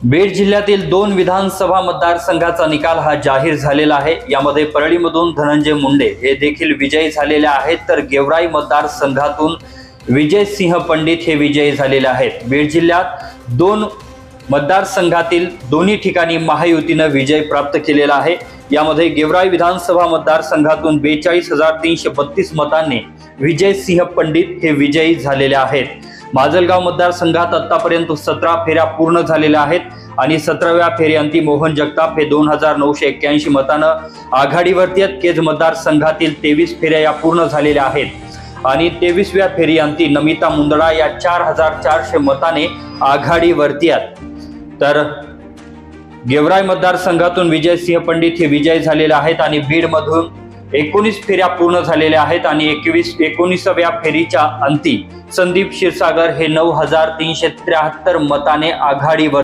बीड जिल्ह्यातील 2 विधानसभा मतदारसंघाचा निकाल हा जाहीर झालेला आहे। यामध्ये परळीमधून धनंजय मुंडे हे देखील विजयी झालेले आहेत, तर गेवराई मतदारसंघातून विजय सिंह पंडित हे विजयी झालेले आहेत। बीड जिल्ह्यात 2 मतदारसंघातील दोन्ही ठिकाणी महायुतीने विजय प्राप्त केलेला आहे। यामध्ये गेवराई विधानसभा मतदारसंघातून 42,332 मतांनी विजय सिंह पंडित हे विजयी झालेले आहेत। माजलगाव मतदारसंघात आतापर्यंत 17 फेऱ्या पूर्ण झालेल्या आहेत आणि 17व्या फेरीअंती मोहन जगताप हे 2,981 मतांना आघाडीवरती आहेत। केज मतदारसंघातील 23 फेऱ्या या पूर्ण झालेल्या आहेत आणि 23व्या फेरीअंती नमिता मुंदडा या 4,400 मताने आघाडीवरती आहेत। तर गेवराई मतदारसंघातून विजय सिंह पंडित हे विजयी झालेले आहेत आणि बीड मधून 19 फेऱ्या पूर्ण झालेल्या आहेत आणि 19व्या फेरीच्या अंती संदीप क्षीरसागर हे 9,373 मताने आघाडीवर